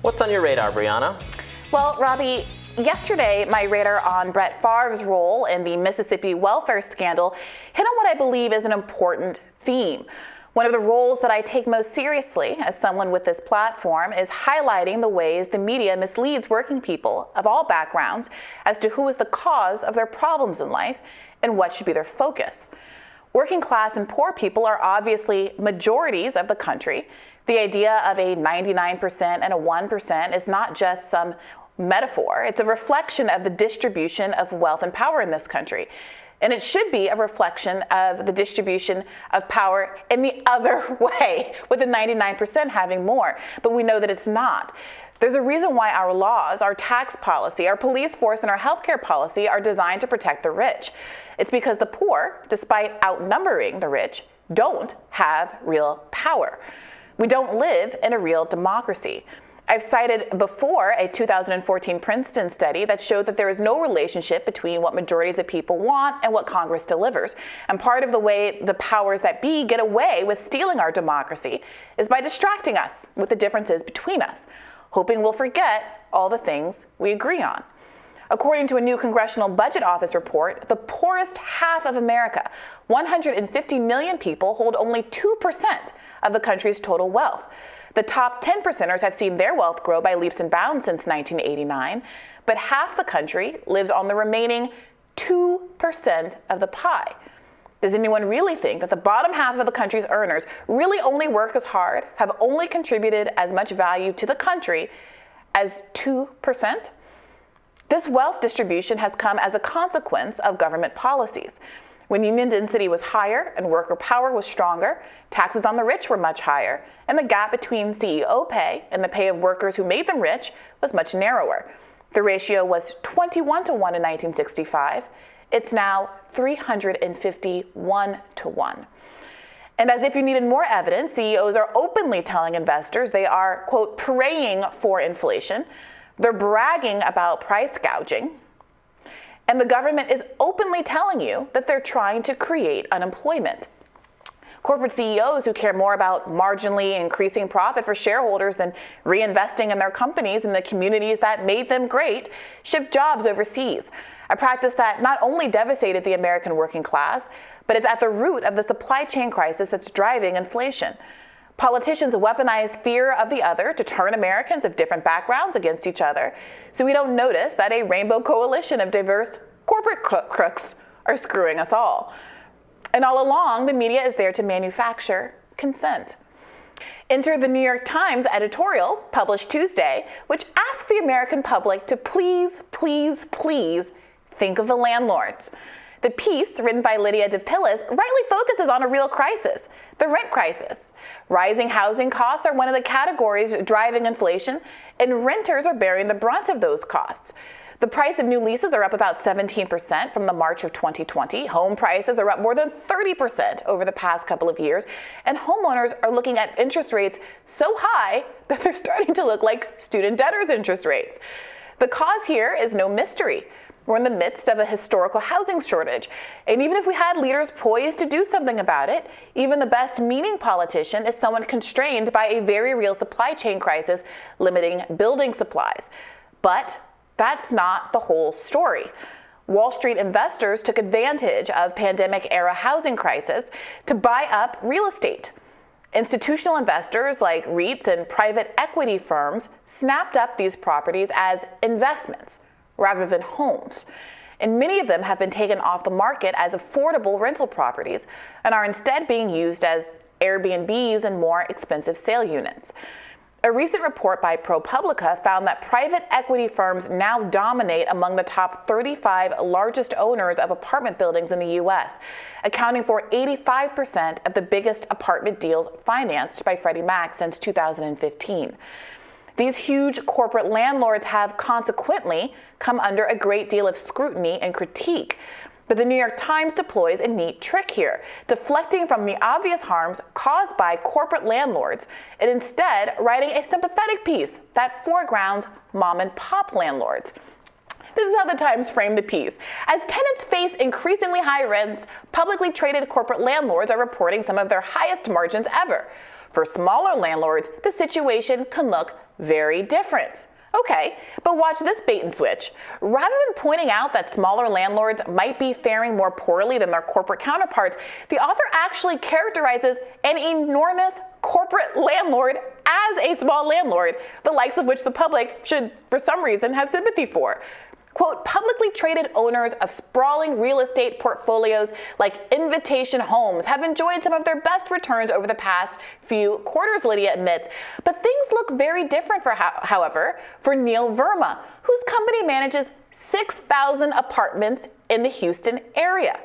What's on your radar, Briahna? Well, Robbie, yesterday my radar on Brett Favre's role in the Mississippi welfare scandal hit on what I believe is an important theme. One of the roles that I take most seriously as someone with this platform is highlighting the ways the media misleads working people of all backgrounds as to who is the cause of their problems in life and what should be their focus. Working class and poor people are obviously majorities of the country. The idea of a 99% and a 1% is not just some metaphor. It's a reflection of the distribution of wealth and power in this country. And it should be a reflection of the distribution of power in the other way, with the 99% having more. But we know that it's not. There's a reason why our laws, our tax policy, our police force, and our healthcare policy are designed to protect the rich. It's because the poor, despite outnumbering the rich, don't have real power. We don't live in a real democracy. I've cited before a 2014 Princeton study that showed that there is no relationship between what majorities of people want and what Congress delivers. And part of the way the powers that be get away with stealing our democracy is by distracting us with the differences between us, hoping we'll forget all the things we agree on. According to a new Congressional Budget Office report, the poorest half of America, 150 million people, hold only 2% of the country's total wealth. The top 10%ers have seen their wealth grow by leaps and bounds since 1989, but half the country lives on the remaining 2% of the pie. Does anyone really think that the bottom half of the country's earners really only work as hard, have only contributed as much value to the country as 2%? This wealth distribution has come as a consequence of government policies. When union density was higher and worker power was stronger, taxes on the rich were much higher, and the gap between CEO pay and the pay of workers who made them rich was much narrower. The ratio was 21 to 1 in 1965. It's now 351 to 1. And as if you needed more evidence, CEOs are openly telling investors they are, quote, praying for inflation. They're bragging about price gouging. And the government is openly telling you that they're trying to create unemployment. Corporate CEOs who care more about marginally increasing profit for shareholders than reinvesting in their companies and the communities that made them great ship jobs overseas, a practice that not only devastated the American working class, but is at the root of the supply chain crisis that's driving inflation. Politicians weaponize fear of the other to turn Americans of different backgrounds against each other, so we don't notice that a rainbow coalition of diverse corporate crooks are screwing us all. And all along, the media is there to manufacture consent. Enter the New York Times editorial, published Tuesday, which asked the American public to please, please, please think of the landlords. The piece, written by Lydia DePillis, rightly focuses on a real crisis, the rent crisis. Rising housing costs are one of the categories driving inflation, and renters are bearing the brunt of those costs. The price of new leases are up about 17% from the March of 2020. Home prices are up more than 30% over the past couple of years, and homeowners are looking at interest rates so high that they're starting to look like student debtors' interest rates. The cause here is no mystery. We're in the midst of a historical housing shortage. And even if we had leaders poised to do something about it, even the best meaning politician is someone constrained by a very real supply chain crisis limiting building supplies. But that's not the whole story. Wall Street investors took advantage of pandemic-era housing crisis to buy up real estate. Institutional investors like REITs and private equity firms snapped up these properties as investments rather than homes. And many of them have been taken off the market as affordable rental properties and are instead being used as Airbnbs and more expensive sale units. A recent report by ProPublica found that private equity firms now dominate among the top 35 largest owners of apartment buildings in the U.S., accounting for 85% of the biggest apartment deals financed by Freddie Mac since 2015. These huge corporate landlords have consequently come under a great deal of scrutiny and critique. But the New York Times deploys a neat trick here, deflecting from the obvious harms caused by corporate landlords and instead writing a sympathetic piece that foregrounds mom and pop landlords. This is how the Times framed the piece. As tenants face increasingly high rents, publicly traded corporate landlords are reporting some of their highest margins ever. For smaller landlords, the situation can look very different. Okay, but watch this bait and switch. Rather than pointing out that smaller landlords might be faring more poorly than their corporate counterparts, the author actually characterizes an enormous corporate landlord as a small landlord, the likes of which the public should, for some reason, have sympathy for. Quote, publicly traded owners of sprawling real estate portfolios like Invitation Homes have enjoyed some of their best returns over the past few quarters, Lydia admits. But things look very different, however, for Neil Verma, whose company manages 6,000 apartments in the Houston area.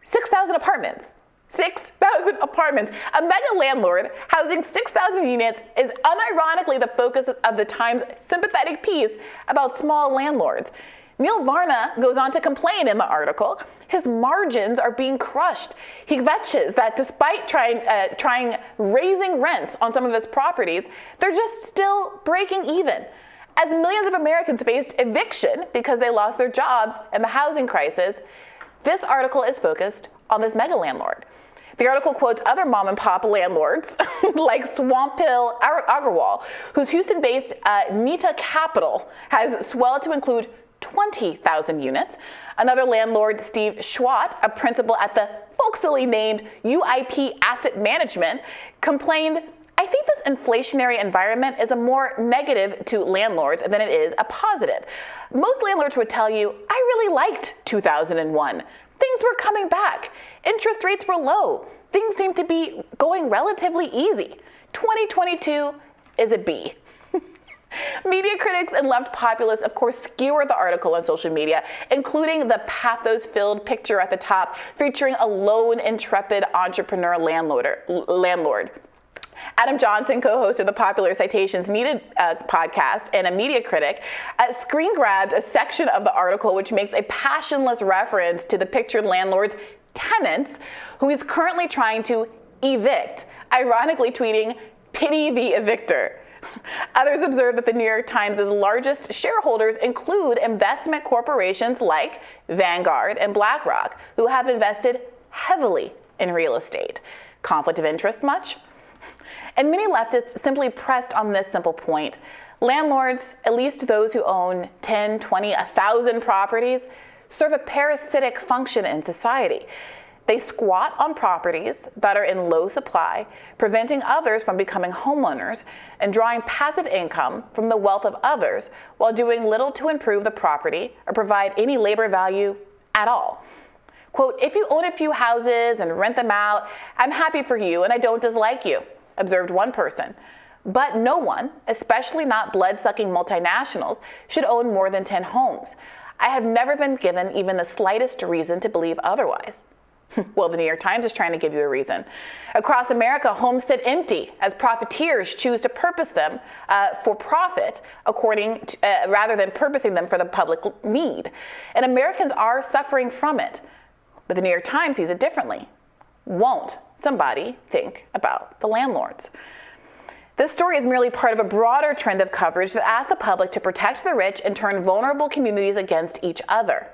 6,000 apartments. 6,000 apartments. A mega landlord housing 6,000 units is unironically the focus of the Times' sympathetic piece about small landlords. Neil Varna goes on to complain in the article his margins are being crushed. He vetches that despite trying raising rents on some of his properties, they're just still breaking even. As millions of Americans faced eviction because they lost their jobs and the housing crisis, this article is focused on this mega landlord. The article quotes other mom and pop landlords like Swamp Hill Agarwal, whose Houston-based Nita Capital has swelled to include 20,000 units. Another landlord, Steve Schwat, a principal at the folksily named UIP Asset Management, complained, I think this inflationary environment is a more negative to landlords than it is a positive. Most landlords would tell you, I really liked 2001. Things were coming back. Interest rates were low. Things seemed to be going relatively easy. 2022 is a B. Media critics and left populists, of course, skewer the article on social media, including the pathos-filled picture at the top featuring a lone, intrepid entrepreneur landlord. Adam Johnson, co-host of the popular Citations Needed podcast and a media critic, screen grabbed a section of the article which makes a passionless reference to the pictured landlord's tenants, who he's currently trying to evict, ironically tweeting, "Pity the evictor." Others observe that the New York Times' largest shareholders include investment corporations like Vanguard and BlackRock, who have invested heavily in real estate. Conflict of interest much? And many leftists simply pressed on this simple point. Landlords, at least those who own 10, 20, 1,000 properties, serve a parasitic function in society. They squat on properties that are in low supply, preventing others from becoming homeowners and drawing passive income from the wealth of others while doing little to improve the property or provide any labor value at all. Quote, if you own a few houses and rent them out, I'm happy for you and I don't dislike you, observed one person. But no one, especially not blood-sucking multinationals, should own more than 10 homes. I have never been given even the slightest reason to believe otherwise. Well, the New York Times is trying to give you a reason. Across America, homes sit empty as profiteers choose to purpose them for profit, rather than purposing them for the public need. And Americans are suffering from it. But the New York Times sees it differently. Won't somebody think about the landlords? This story is merely part of a broader trend of coverage that asks the public to protect the rich and turn vulnerable communities against each other.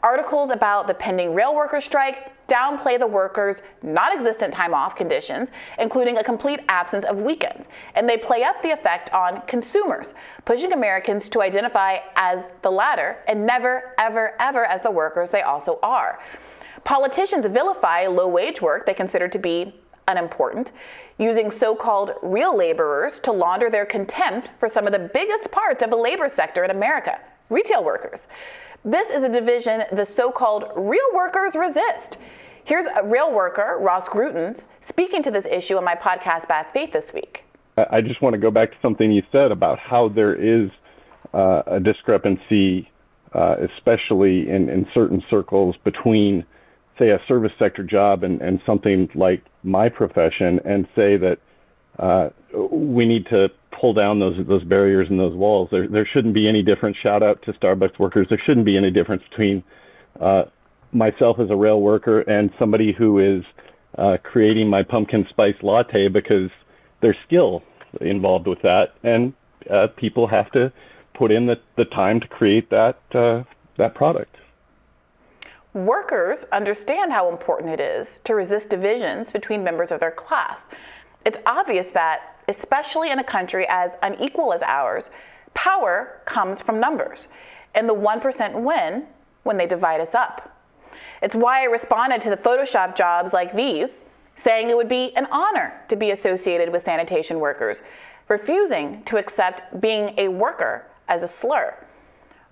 Articles about the pending rail worker strike downplay the workers' non-existent time off conditions, including a complete absence of weekends, and they play up the effect on consumers, pushing Americans to identify as the latter and never, ever, ever as the workers they also are. Politicians vilify low-wage work they consider to be unimportant, using so-called real laborers to launder their contempt for some of the biggest parts of the labor sector in America, retail workers. This is a division the so-called real workers resist. Here's a real worker, Ross Grutens, speaking to this issue on my podcast, Bad Faith, this week. I just want to go back to something you said about how there is a discrepancy, especially in certain circles, between, say, a service sector job and something like my profession, and say that we need to pull down those barriers and those walls. There shouldn't be any difference. Shout out to Starbucks workers. There shouldn't be any difference between myself as a rail worker and somebody who is creating my pumpkin spice latte, because there's skill involved with that, and people have to put in the time to create that product. Workers understand how important it is to resist divisions between members of their class. It's obvious that especially in a country as unequal as ours, power comes from numbers, and the 1% win when they divide us up. It's why I responded to the Photoshop jobs like these, saying it would be an honor to be associated with sanitation workers, refusing to accept being a worker as a slur.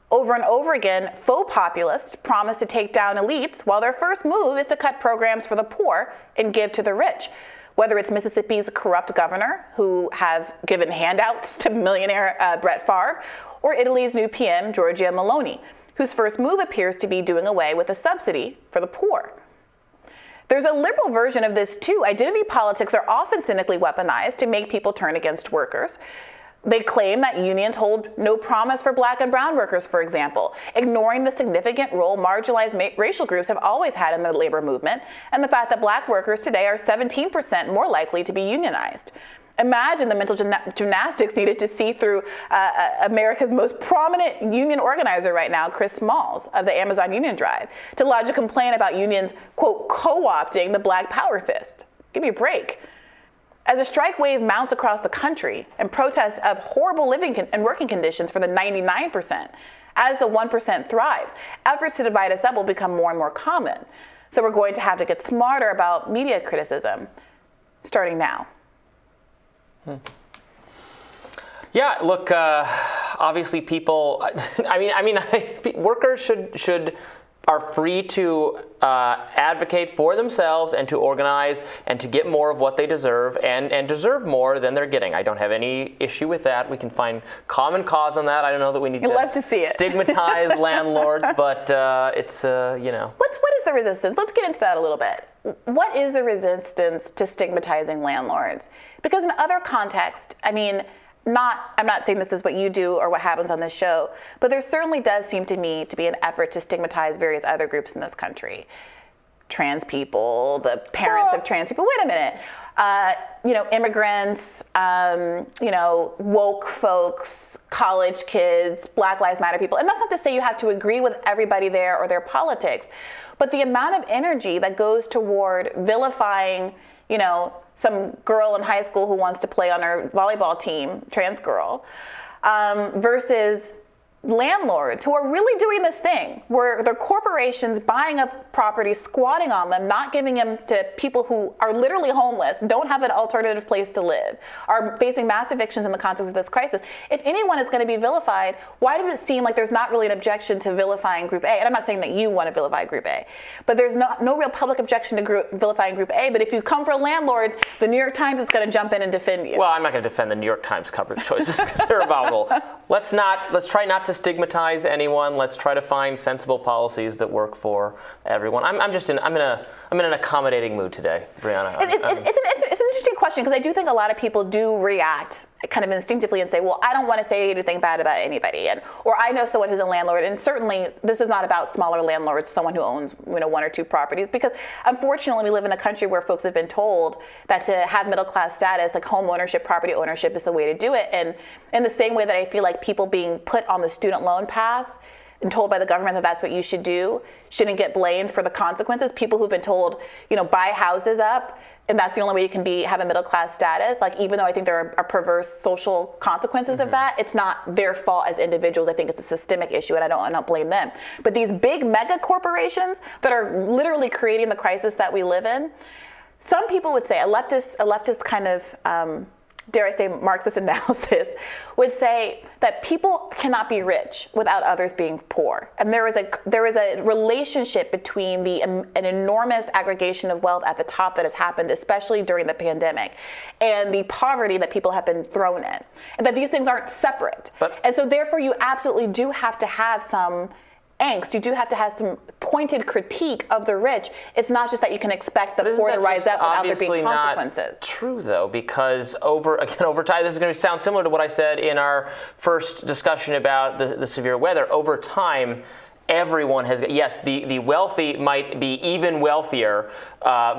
Over and over again, faux populists promise to take down elites while their first move is to cut programs for the poor and give to the rich. Whether it's Mississippi's corrupt governor, who have given handouts to millionaire Brett Favre, or Italy's new PM, Giorgia Meloni, whose first move appears to be doing away with a subsidy for the poor. There's a liberal version of this too. Identity politics are often cynically weaponized to make people turn against workers. They claim that unions hold no promise for Black and brown workers, for example, ignoring the significant role marginalized racial groups have always had in the labor movement, and the fact that Black workers today are 17% more likely to be unionized. Imagine the mental gymnastics needed to see through America's most prominent union organizer right now, Chris Smalls of the Amazon Union Drive, to lodge a complaint about unions, quote, co-opting the Black power fist. Give me a break. As a strike wave mounts across the country and protests of horrible living and working conditions for the 99%, as the 1% thrives, efforts to divide us up will become more and more common. So we're going to have to get smarter about media criticism, starting now. Yeah, look, obviously people, workers are free to advocate for themselves and to organize and to get more of what they deserve and deserve more than they're getting. I don't have any issue with that. We can find common cause on that. I don't know that we need to stigmatize landlords, but it's, What is the resistance? Let's get into that a little bit. What is the resistance to stigmatizing landlords? Because in other contexts, I'm not saying this is what you do or what happens on this show, but there certainly does seem to me to be an effort to stigmatize various other groups in this country. Trans people, the parents of trans people. Wait a minute. Immigrants, woke folks, college kids, Black Lives Matter people. And that's not to say you have to agree with everybody there or their politics, but the amount of energy that goes toward vilifying, some girl in high school who wants to play on her volleyball team, trans girl, versus landlords who are really doing this thing where they're corporations buying up properties, squatting on them, not giving them to people who are literally homeless, don't have an alternative place to live, are facing mass evictions in the context of this crisis. If anyone is going to be vilified, why does it seem like there's not really an objection to vilifying Group A? And I'm not saying that you want to vilify Group A, but there's no real public objection to vilifying Group A. But if you come for landlords, the New York Times is going to jump in and defend you. Well, I'm not going to defend the New York Times coverage choices because they're abominable. Let's try not to stigmatize anyone. Let's try to find sensible policies that work for everyone. I'm in an accommodating mood today, Briahna. It's an interesting question because I do think a lot of people do react kind of instinctively and say, well, I don't want to say anything bad about anybody, or I know someone who's a landlord, and certainly this is not about smaller landlords, someone who owns one or two properties, because unfortunately we live in a country where folks have been told that to have middle class status, like home ownership, property ownership is the way to do it, and in the same way that I feel like people being put on the student loan path and told by the government that that's what you should do shouldn't get blamed for the consequences. People who've been told, buy houses up, and that's the only way you can have a middle class status. Like, even though I think there are perverse social consequences of that, it's not their fault as individuals. I think it's a systemic issue, and I don't blame them. But these big mega corporations that are literally creating the crisis that we live in, some people would say, a leftist kind of, dare I say, Marxist analysis would say that people cannot be rich without others being poor. And there is a relationship between an enormous aggregation of wealth at the top that has happened, especially during the pandemic, and the poverty that people have been thrown in. And that these things aren't separate. And so therefore you absolutely do have to have some angst. You do have to have some pointed critique of the rich. It's not just that you can expect the poor to rise up without there being consequences. Not true, though, because over time, this is going to sound similar to what I said in our first discussion about the severe weather. Over time, everyone has, yes, the wealthy might be even wealthier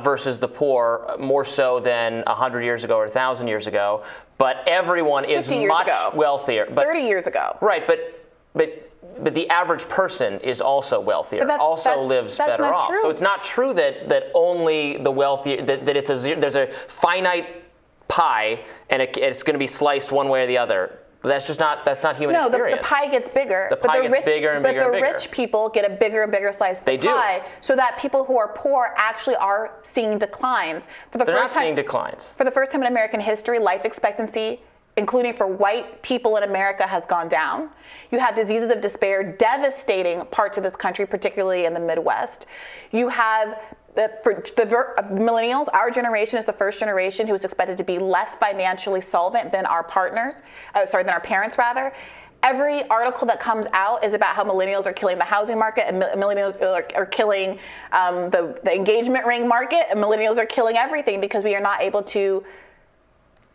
versus the poor, more so than 100 years ago or 1,000 years ago, but everyone is much wealthier. 30 years ago. Right, but the average person is also wealthier, lives better off. True. So it's not true that only the wealthy, that there's a finite pie and it's going to be sliced one way or the other. That's not human experience. No, the pie gets bigger. The pie gets bigger and bigger and bigger. But the rich people get a bigger and bigger slice of the pie, so that people who are poor actually are seeing declines. They're not seeing declines. For the first time in American history, life expectancy, including for white people in America, has gone down. You have diseases of despair devastating parts of this country, particularly in the Midwest. You have millennials, our generation is the first generation who is expected to be less financially solvent than our than our parents rather. Every article that comes out is about how millennials are killing the housing market, and millennials are killing the engagement ring market, and millennials are killing everything because we are not able to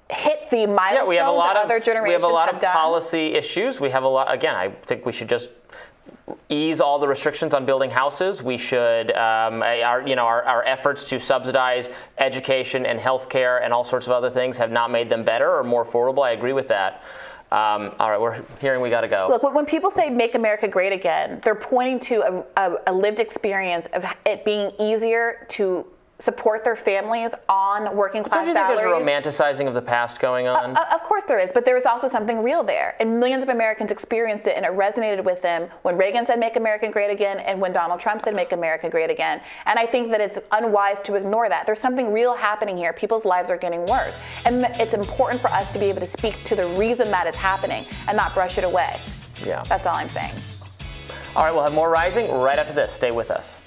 hit the milestones that other generations have done. We have a lot of policy issues. We have a lot. Again, I think we should just ease all the restrictions on building houses. We should, our efforts to subsidize education and healthcare and all sorts of other things have not made them better or more affordable. I agree with that. All right, we're hearing we got to go. Look, when people say "Make America Great Again," they're pointing to a lived experience of it being easier to support their families on working class salaries. Don't you think there's a romanticizing of the past going on? Of course there is, but there is also something real there. And millions of Americans experienced it, and it resonated with them when Reagan said "Make America Great Again" and when Donald Trump said "Make America Great Again." And I think that it's unwise to ignore that. There's something real happening here. People's lives are getting worse. And it's important for us to be able to speak to the reason that is happening and not brush it away. Yeah. That's all I'm saying. All right, we'll have more Rising right after this. Stay with us.